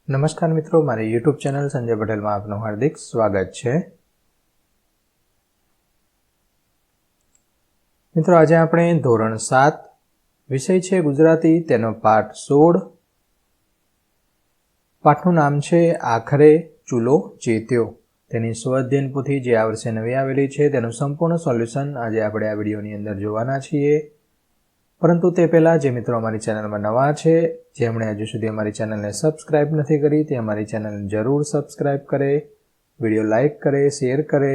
નમસ્કાર મિત્રો, મારી યુટ્યુબ ચેનલ સંજય પટેલમાં આપનું હાર્દિક સ્વાગત છે। મિત્રો, આજે આપણે ધોરણ 7 વિષય છે ગુજરાતી, તેનો પાઠ 16। પાઠનું નામ છે આખરે ચૂલો ચેત્યો। તેની સ્વઅધ્યયન પોથી જે આ વર્ષે નવી આવેલી છે તેનું સંપૂર્ણ સોલ્યુશન આજે આપણે આ વિડીયોની અંદર જોવાના છીએ। પરંતુ તે પહેલાં જે મિત્રો અમારી ચેનલમાં નવા છે, જેમણે હજુ સુધી અમારી ચેનલને સબસ્ક્રાઇબ નથી કરી, તે અમારી ચેનલને જરૂર સબસ્ક્રાઇબ કરે, વિડીયો લાઇક કરે, શેર કરે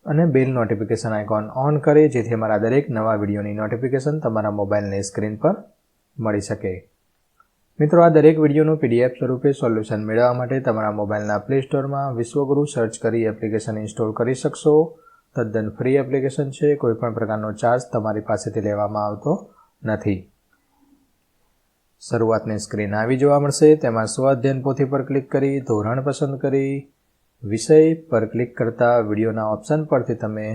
અને બેલ નોટિફિકેશન આઇકોન ઓન કરે, જેથી અમારા દરેક નવા વિડીયોની નોટિફિકેશન તમારા મોબાઈલની સ્ક્રીન પર મળી શકે। મિત્રો, આ દરેક વિડીયોનું PDF સ્વરૂપે સોલ્યુશન મેળવવા માટે તમારા મોબાઈલના પ્લે સ્ટોરમાં વિશ્વગુરુ સર્ચ કરી એપ્લિકેશન ઇન્સ્ટોલ કરી શકશો। તદ્દન ફ્રી એપ્લિકેશન છે, કોઈપણ પ્રકારનો ચાર્જ તમારી પાસેથી લેવામાં આવતો નથી। શરૂઆતની સ્ક્રીન આવી જોવા મળશે, તેમાં સ્વઅધ્યયન પોથી પર ક્લિક કરી ધોરણ પસંદ કરી વિષય પર ક્લિક કરતા વિડીયોના ઓપ્શન પરથી તમે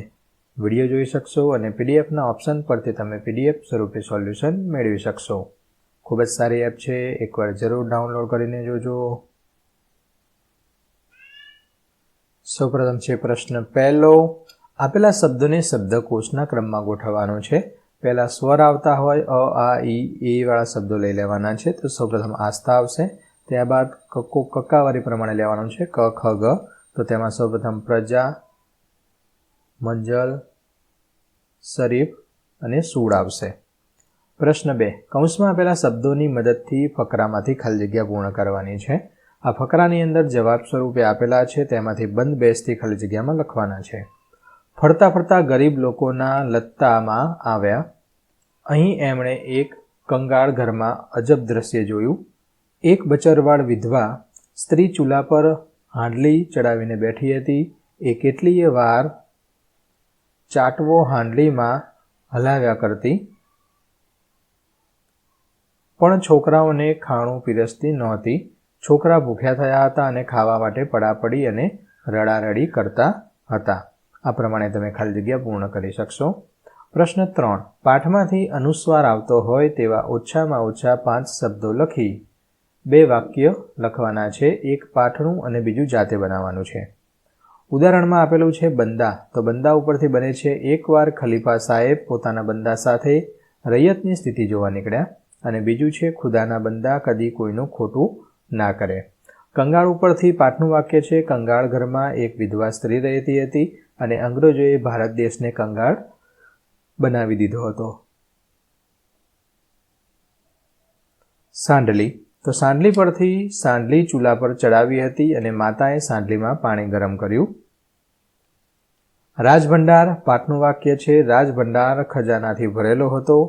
વિડીયો જોઈ શકશો અને PDFના ઓપ્શન પરથી તમે PDF સ્વરૂપે સોલ્યુશન મેળવી શકશો। ખૂબ જ સારી એપ છે, એકવાર જરૂર ડાઉનલોડ કરીને જોજો। સૌપ્રથમ છે પ્રશ્ન પહેલો। આપેલા શબ્દોને શબ્દકોશના ક્રમમાં ગોઠવવાનો છે। પહેલા સ્વર આવતા હોય અ, આ, ઈ, એ વાળા શબ્દો લઈ લેવાના છે। તો સૌપ્રથમ આસ્થા આવશે, ત્યારબાદ કક્કો કક્કાવારી પ્રમાણે લેવાનું છે, ક, ખ, ગ। તો તેમાં સૌપ્રથમ પ્રજા, મંજલ, શરીફ અને સૂળ આવશે। પ્રશ્ન 2, કૌંસમાં આપેલા શબ્દોની મદદથી ફકરામાંથી ખાલી જગ્યા પૂર્ણ કરવાની છે। આ ફકરાની અંદર જવાબ સ્વરૂપે આપેલા છે, તેમાંથી બંધ બેસથી ખાલી જગ્યામાં લખવાના છે। ફરતા ફરતા ગરીબ લોકોના લત્તામાં આવ્યા, અહીં એમણે એક કંગાળ ઘરમાં અજબ દ્રશ્ય જોયું। એક બચરવાળ વિધવા સ્ત્રી ચૂલા પર હાંડલી ચડાવીને બેઠી હતી। એ કેટલીય વાર ચાટવો હાંડલીમાં હલાવ્યા કરતી, પણ છોકરાઓને ખાણું પીરસતી નહોતી। છોકરા ભૂખ્યા થયા હતા અને ખાવા માટે પડાપડી અને રડારડી કરતા હતા। આ પ્રમાણે તમે ખાલી જગ્યા પૂર્ણ કરી શકશો। પ્રશ્ન 3, પાઠમાંથી અનુસ્વાર આવતો હોય તેવા ઓછામાં ઓછા 5 શબ્દો લખી 2 વાક્ય લખવાના છે। એક પાઠનું અને બીજું જાતે બનાવવાનું છે। ઉદાહરણમાં આપેલું છે બંદા, તો બંદા ઉપરથી બને છે એકવાર ખલીફા સાહેબ પોતાના બંદા સાથે રૈયતની સ્થિતિ જોવા નીકળ્યા, અને બીજું છે ખુદાના બંદા કદી કોઈનું ખોટું ના કરે। કંગાળ ઉપરથી પાઠનું વાક્ય છે કંગાળ ઘરમાં એક વિધવા સ્ત્રી રહેતી હતી અને અંગ્રેજોએ ભારત દેશને કંગાળ બનાવી દીધો હતો। સાંડલી, તો સાંડલી પરથી સાંડલી ચૂલા પર ચડાવી હતી અને માતાએ સાંડલીમાં પાણી ગરમ કર્યું। રાજભંડાર, પાઠનું વાક્ય છે રાજભંડાર ખજાનાથી ભરેલો હતો।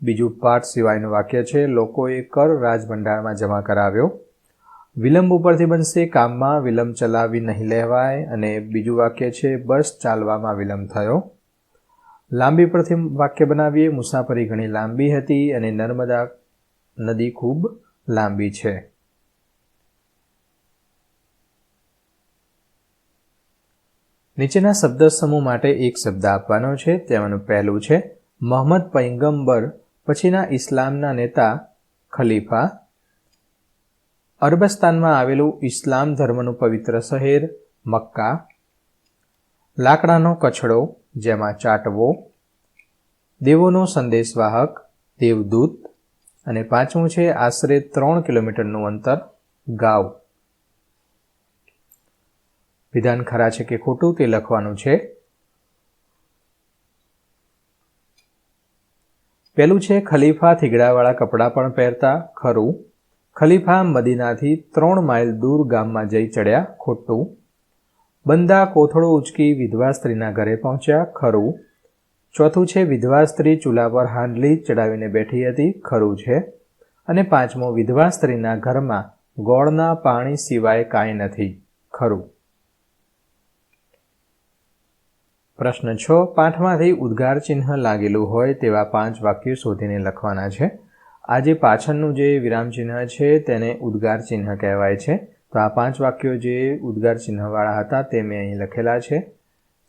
બીજું પાઠ સિવાયનું વાક્ય છે લોકોએ કર રાજભંડારમાં જમા કરાવ્યો। વિલંબ ઉપરથી બનશે કામમાં વિલંબ ચલાવી નહીં લેવાય, અને બીજું વાક્ય છે બસ ચાલવામાં વિલંબ થયો। લાંબી પરથી વાક્ય બનાવીએ મુસાફરી ઘણી લાંબી હતી અને નર્મદા નદી ખૂબ લાંબી છે। નીચેના શબ્દ સમૂહ માટે એક શબ્દ આપવાનો છે। તેમાંનું પહેલું છે મોહમ્મદ પૈગંબર પછીના ઇસ્લામના નેતા ખલીફા। અરબસ્તાનમાં આવેલું ઇસ્લામ ધર્મનું પવિત્ર શહેર મક્કા। લાકડાનો કચડો જેમાં ચાટવો। દેવોનો સંદેશવાહક દેવદૂત। અને પાંચમું છે આશરે 3 કિલોમીટરનું અંતર ગાવ। વિધાન ખરા છે કે ખોટું તે લખવાનું છે। પહેલું છે ખલીફા થીગડાવાળા કપડાં પણ પહેરતા, ખરું। ખલીફા મદીનાથી 3 માઇલ દૂર ગામમાં જઈ ચડ્યા, ખોટું। બંદા કોથળો ઉચકી વિધવા સ્ત્રીના ઘરે પહોંચ્યા, ખરું। ચોથું છે વિધવા સ્ત્રી ચૂલા પર હાંડલી ચડાવીને બેઠી હતી, ખરું છે। અને પાંચમું વિધવા સ્ત્રીના ઘરમાં ગોળના પાણી સિવાય કાંઈ નથી, ખરું। પ્રશ્ન 6, પાઠમાંથી ઉદ્ગાર ચિહ્ન લાગેલું હોય તેવા 5 વાક્યો શોધીને લખવાના છે। આ જે પાછળનું જે વિરામ ચિહ્ન છે તેને ઉદ્ગાર ચિહ્ન કહેવાય છે। તો આ 5 વાક્યો જે ઉદ્ગાર ચિહ્નવાળા હતા તે મેં અહીં લખેલા છે।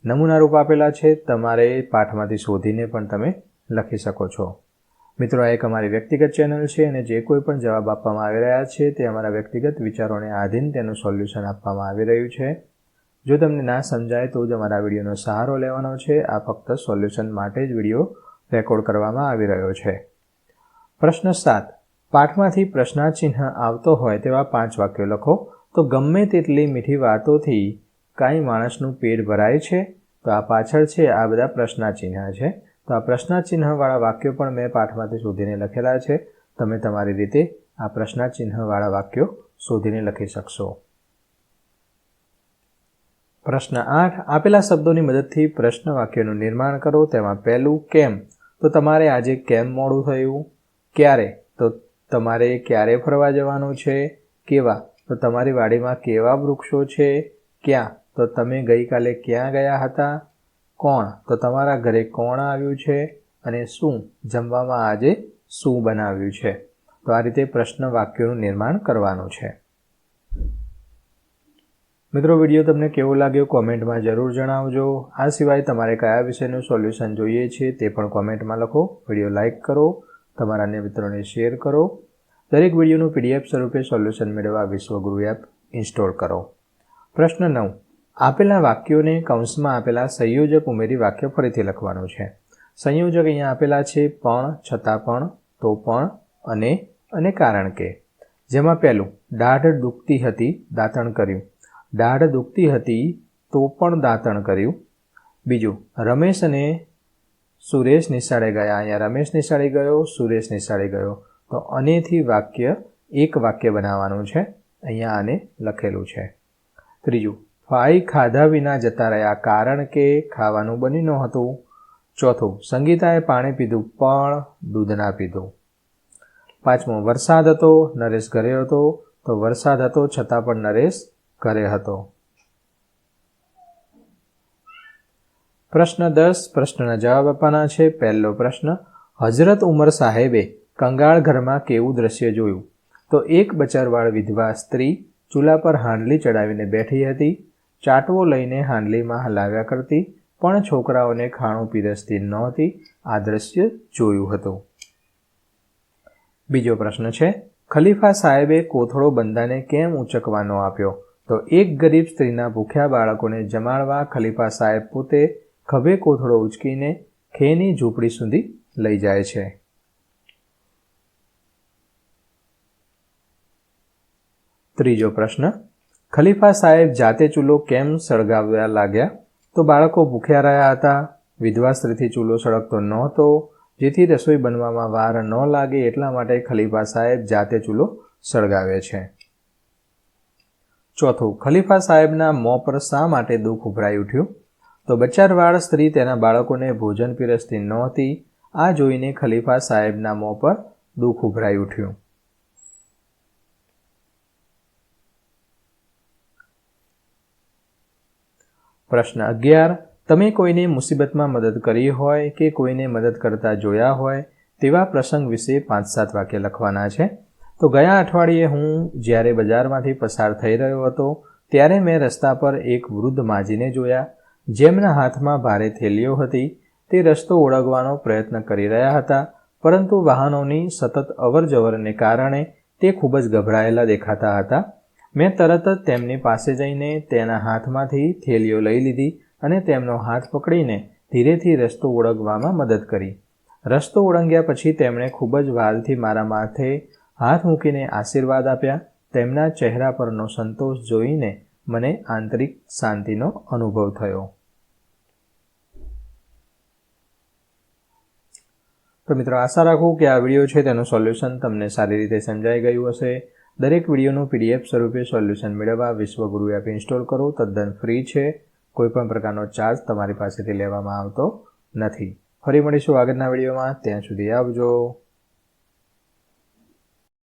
નમૂના રૂપ આપેલા છે, તમારે પાઠમાંથી શોધીને પણ તમે લખી શકો છો। મિત્રો, આ એક અમારી વ્યક્તિગત ચેનલ છે અને જે કોઈ પણ જવાબ આપવામાં આવી રહ્યા છે તે અમારા વ્યક્તિગત વિચારોને આધીન તેનું સોલ્યુશન આપવામાં આવી રહ્યું છે. જો તમને ના સમજાય તો જ અમારા વિડીયોનો સહારો લેવાનો છે. આ ફક્ત સોલ્યુશન માટે જ વિડીયો રેકોર્ડ કરવામાં આવી રહ્યો છે. પ્રશ્ન 7. પાઠમાંથી પ્રશ્નાચિહ્ન આવતો હોય તેવા 5 વાક્યો લખો. તો ગમે તેટલી મીઠી વાતોથી કાંઈ માણસનું પેટ ભરાય છે? તો આ પાછળ છે આ બધા પ્રશ્નાચિહ્ન છે. તો આ પ્રશ્નાચિહ્નવાળા વાક્યો પણ મેં પાઠમાંથી શોધીને લખેલા છે. તમે તમારી રીતે આ પ્રશ્નાચિહ્નવાળા વાક્યો શોધીને લખી શકશો. પ્રશ્ન 8. આપેલા શબ્દોની મદદથી પ્રશ્ન વાક્યનું નિર્માણ કરો. તેમાં પહેલું કેમ? તો તમારે આજે કેમ મોડું થયું? ક્યારે? તો તમારે ક્યારે ફરવા જવાનું છે? કેવા? તો તમારી વાડીમાં કેવા વૃક્ષો છે? ક્યાં? તો તમે ગઈકાલે ક્યાં ગયા હતા? કોણ? તો તમારા ઘરે કોણ આવ્યું છે? અને શું? જમવામાં આજે શું બનાવ્યું છે? તો આ રીતે પ્રશ્ન વાક્યોનું નિર્માણ કરવાનું છે. મિત્રો, વિડીયો તમને કેવો લાગ્યો કોમેન્ટમાં જરૂર જણાવજો. આ સિવાય તમારે કયા વિષયનું સોલ્યુશન જોઈએ છે તે પણ કોમેન્ટમાં લખો. વિડીયો લાઇક કરો, તમારા અન્ય મિત્રોને શેર કરો. દરેક વિડીયોનું PDF સ્વરૂપે સોલ્યુશન મેળવવા વિશ્વગુરુ એપ ઇન્સ્ટોલ કરો. પ્રશ્ન 9. આપેલા વાક્યોને કૌંસમાં આપેલા સંયોજક ઉમેરી વાક્ય ફરીથી લખવાનું છે. સંયોજક અહીંયા આપેલા છે પણ, છતાં પણ, તો પણ, અને કારણ કે. જેમાં પહેલું દાઢ દુખતી હતી, દાંતણ કર્યું. દાઢ દુખતી હતી તો પણ દાંતણ કર્યું. બીજું રમેશ અને સુરેશ નિશાળે ગયા. અહીંયા રમેશ નિશાળે ગયો, સુરેશ નિશાળે ગયો. તો અનેથી વાક્ય એક વાક્ય બનાવવાનું છે. અહીંયા આને લખેલું છે. ત્રીજું ભાઈ ખાધા વિના જતા રહ્યા કારણ કે ખાવાનું બની નહોતું. ચોથું સંગીતાએ પાણી પીધું પણ દૂધ ના પીધું. પાંચમું વરસાદ હતો, નરેશ ઘરે હતો. તો વરસાદ હતો છતાં પણ નરેશ ઘરે હતો. પ્રશ્ન 10. પ્રશ્નના જવાબ આપવાના છે. પહેલો પ્રશ્ન હજરત ઉમર સાહેબે કંગાળ ઘરમાં કેવું દ્રશ્ય જોયું? તો એક બચરવાળ વિધવા સ્ત્રી ચૂલા પર હાંડલી ચડાવીને બેઠી હતી. ચાટવો લઈને હાંડલીમાં હલાવ્યા કરતી, પણ છોકરાઓને ખાણું પીરસતી નહોતી. આ દ્રશ્ય જોયું હતું. બીજો પ્રશ્ન છે ખલીફા સાહેબે કોથળો બંદાને કેમ ઊંચકવા ન આપ્યો? તો એક ગરીબ સ્ત્રીના ભૂખ્યા બાળકોને જમાડવા ખલીફા સાહેબ પોતે ખભે કોથળો ઉંચકીને ખેની ઝૂંપડી સુધી લઈ જાય છે. ત્રીજો પ્રશ્ન ખલીફા સાહેબ જાતે ચૂલો કેમ સળગાવવા લાગ્યા? તો બાળકો ભૂખ્યા રહ્યા હતા. વિધવા સ્ત્રીથી ચૂલો સળગતો નહોતો. જેથી રસોઈ બનવામાં વાર ન લાગે એટલા માટે ખલીફા સાહેબ જાતે ચૂલો સળગાવે છે. ચોથું ખલીફા સાહેબના મોં પર શા માટે દુઃખ ઉભરાઈ ઉઠ્યું? તો બચારવાળ સ્ત્રી તેના બાળકોને ભોજન પીરસતી નહોતી. આ જોઈને ખલીફા સાહેબના મોં પર દુઃખ ઉભરાઈ ઉઠ્યું. પ્રશ્ન 11. તમે કોઈને મુસીબતમાં મદદ કરી હોય કે કોઈને મદદ કરતા જોયા હોય તેવા પ્રસંગ વિશે 5-7 વાક્ય લખવાના છે. તો ગયા અઠવાડિયે હું જ્યારે બજારમાંથી પસાર થઈ રહ્યો હતો ત્યારે મેં રસ્તા પર એક વૃદ્ધ માજીને જોયા, જેમના હાથમાં ભારે થેલીઓ હતી. તે રસ્તો ઓળંગવાનો પ્રયત્ન કરી રહ્યા હતા, પરંતુ વાહનોની સતત અવરજવરને કારણે તે ખૂબ જ ગભરાયેલા દેખાતા હતા. મેં તરત જ તેમની પાસે જઈને તેના હાથમાંથી થેલીઓ લઈ લીધી અને તેમનો હાથ પકડીને ધીરેથી રસ્તો ઓળંગવામાં મદદ કરી. રસ્તો ઓળંગ્યા પછી તેમણે ખૂબ જ વાલથી મારા માથે હાથ મૂકીને આશીર્વાદ આપ્યા. તેમના ચહેરા પરનો સંતોષ જોઈને મને આંતરિક શાંતિનો અનુભવ થયો. તો મિત્રો, આશા રાખું કે આ વિડીયો છે તેનું સોલ્યુશન તમને સારી રીતે સમજાઈ ગયું હશે. દરેક વિડીયોનું PDF સ્વરૂપે સોલ્યુશન મેળવવા વિશ્વગુરુ એપ ઇન્સ્ટોલ કરો. તદ્દન ફ્રી છે. કોઈપણ પ્રકારનો ચાર્જ તમારી પાસેથી લેવામાં આવતો નથી. ફરી મળીશું આગળના વિડીયોમાં. ત્યાં સુધી આવજો.